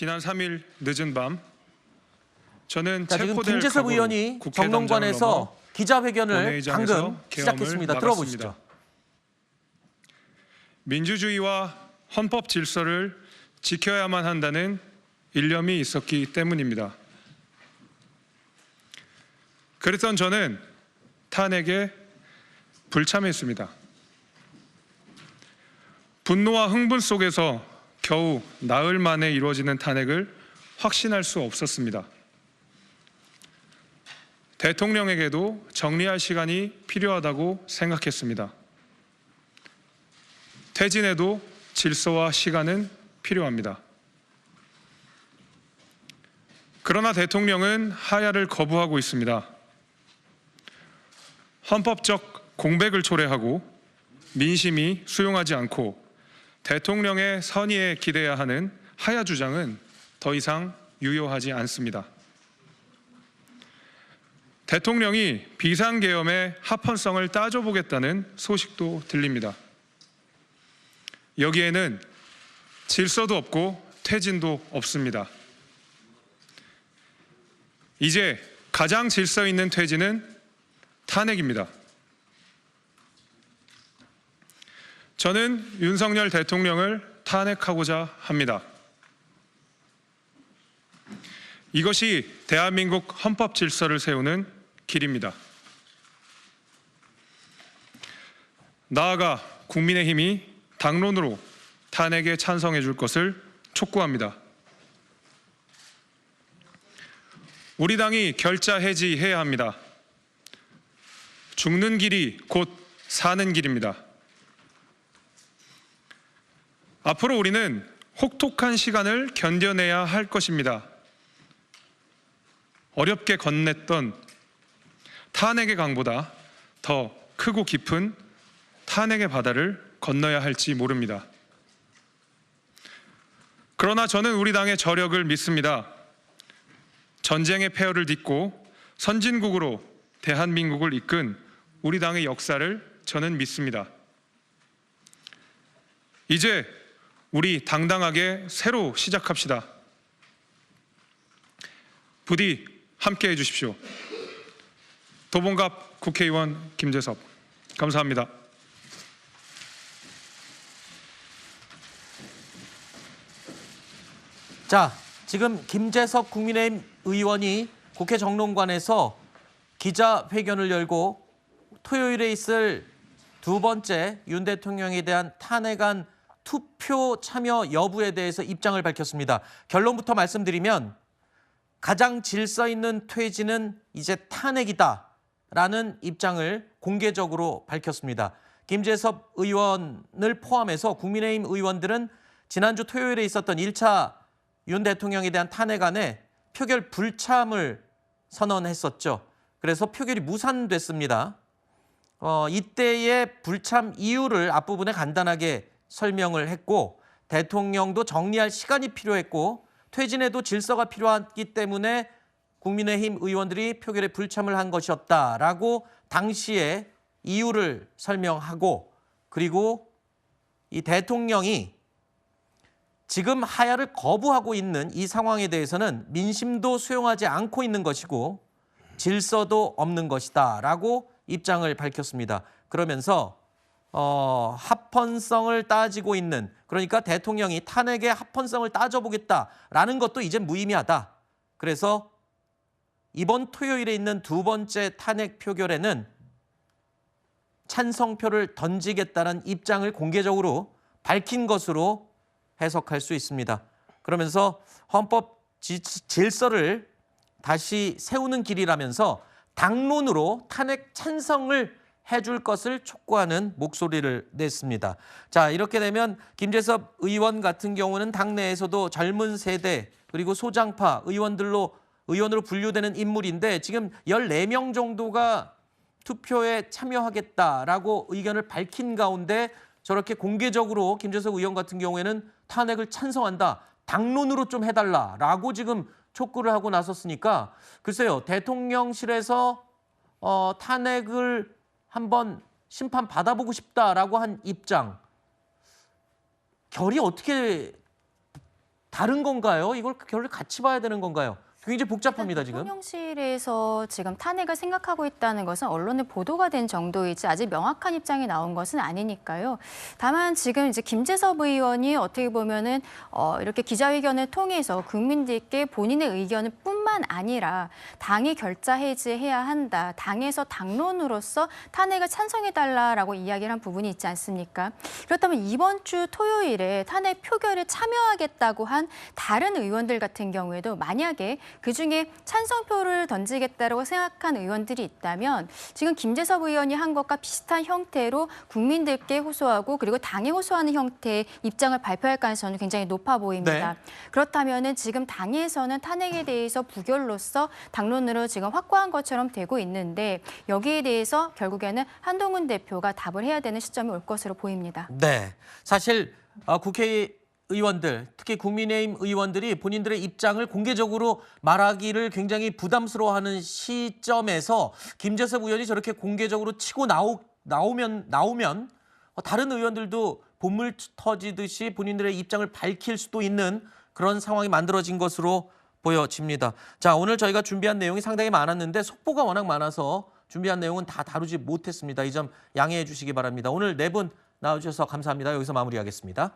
지난 3일 늦은 밤 저는 지금 체포될 김재섭 각오로 의원이 국회 담장을 정론관에서 넘어 기자회견을 본회의장에서 방금 계엄을 시작했습니다. 막았습니다. 들어보시죠. 민주주의와 헌법 질서를 지켜야만 한다는 일념이 있었기 때문입니다. 그랬던 저는 탄핵에 불참했습니다. 분노와 흥분 속에서 겨우 나흘 만에 이루어지는 탄핵을 확신할 수 없었습니다. 대통령에게도 정리할 시간이 필요하다고 생각했습니다. 퇴진에도 질서와 시간은 필요합니다. 그러나 대통령은 하야를 거부하고 있습니다. 헌법적 공백을 초래하고 민심이 수용하지 않고 대통령의 선의에 기대야 하는 하야 주장은 더 이상 유효하지 않습니다. 대통령이 비상계엄의 합헌성을 따져보겠다는 소식도 들립니다. 여기에는 질서도 없고 퇴진도 없습니다. 이제 가장 질서 있는 퇴진은 탄핵입니다. 저는 윤석열 대통령을 탄핵하고자 합니다. 이것이 대한민국 헌법 질서를 세우는 길입니다. 나아가 국민의힘이 당론으로 탄핵에 찬성해 줄 것을 촉구합니다. 우리 당이 결자 해지해야 합니다. 죽는 길이 곧 사는 길입니다. 앞으로 우리는 혹독한 시간을 견뎌내야 할 것입니다. 어렵게 건넸던 탄핵의 강보다 더 크고 깊은 탄핵의 바다를 건너야 할지 모릅니다. 그러나 저는 우리 당의 저력을 믿습니다. 전쟁의 폐허를 딛고 선진국으로 대한민국을 이끈 우리 당의 역사를 저는 믿습니다. 이제 우리 당당하게 새로 시작합시다. 부디 함께 해주십시오. 도봉갑 국회의원 김재섭, 감사합니다. 자, 지금 김재섭 국민의힘 의원이 국회 정론관에서 기자회견을 열고 토요일에 있을 두 번째 윤 대통령에 대한 탄핵안 투표 참여 여부에 대해서 입장을 밝혔습니다. 결론부터 말씀드리면 가장 질서 있는 퇴진은 이제 탄핵이다라는 입장을 공개적으로 밝혔습니다. 김재섭 의원을 포함해서 국민의힘 의원들은 지난주 토요일에 있었던 1차 윤 대통령에 대한 탄핵안에 표결 불참을 선언했었죠. 그래서 표결이 무산됐습니다. 이때의 불참 이유를 앞부분에 간단하게 설명을 했고 대통령도 정리할 시간이 필요했고 퇴진에도 질서가 필요하기 때문에 국민의힘 의원들이 표결에 불참을 한 것이었다라고 당시에 이유를 설명하고 그리고 이 대통령이 지금 하야를 거부하고 있는 이 상황에 대해서는 민심도 수용하지 않고 있는 것이고 질서도 없는 것이다라고 입장을 밝혔습니다. 그러면서 합헌성을 따지고 있는 그러니까 대통령이 탄핵의 합헌성을 따져보겠다라는 것도 이제 무의미하다. 그래서 이번 토요일에 있는 두 번째 탄핵 표결에는 찬성표를 던지겠다는 입장을 공개적으로 밝힌 것으로 해석할 수 있습니다. 그러면서 헌법 질서를 다시 세우는 길이라면서 당론으로 탄핵 찬성을 해줄 것을 촉구하는 목소리를 냈습니다. 자, 이렇게 되면 김재섭 의원 같은 경우는 당내에서도 젊은 세대 그리고 소장파 의원으로 분류되는 인물인데 지금 14명 정도가 투표에 참여하겠다라고 의견을 밝힌 가운데 저렇게 공개적으로 김재섭 의원 같은 경우에는 탄핵을 찬성한다. 당론으로 좀 해달라라고 지금 촉구를 하고 나섰으니까 글쎄요. 대통령실에서 탄핵을 한번 심판 받아보고 싶다라고 한 입장 결이 어떻게 다른 건가요? 이걸 결을 같이 봐야 되는 건가요? 굉장히 복잡합니다, 지금. 대통령실에서 지금 탄핵을 생각하고 있다는 것은 언론에 보도가 된 정도이지 아직 명확한 입장이 나온 것은 아니니까요. 다만 지금 이제 김재섭 의원이 어떻게 보면은 이렇게 기자회견을 통해서 국민들께 본인의 의견을 뿐만 아니라 당이 결자 해지해야 한다. 당에서 당론으로서 탄핵을 찬성해달라라고 이야기를 한 부분이 있지 않습니까? 그렇다면 이번 주 토요일에 탄핵 표결에 참여하겠다고 한 다른 의원들 같은 경우에도 만약에 그중에 찬성표를 던지겠다고 생각한 의원들이 있다면 지금 김재섭 의원이 한 것과 비슷한 형태로 국민들께 호소하고 그리고 당에 호소하는 형태의 입장을 발표할 가능성이 굉장히 높아 보입니다. 네. 그렇다면 지금 당에서는 탄핵에 대해서 부결로서 당론으로 지금 확고한 것처럼 되고 있는데 여기에 대해서 결국에는 한동훈 대표가 답을 해야 되는 시점이 올 것으로 보입니다. 네, 사실 국회의원들, 특히 국민의힘 의원들이 본인들의 입장을 공개적으로 말하기를 굉장히 부담스러워하는 시점에서 김재섭 의원이 저렇게 공개적으로 치고 나오면 다른 의원들도 본물 터지듯이 본인들의 입장을 밝힐 수도 있는 그런 상황이 만들어진 것으로 보여집니다. 자, 오늘 저희가 준비한 내용이 상당히 많았는데 속보가 워낙 많아서 준비한 내용은 다 다루지 못했습니다. 이 점 양해해 주시기 바랍니다. 오늘 네 분 나와주셔서 감사합니다. 여기서 마무리하겠습니다.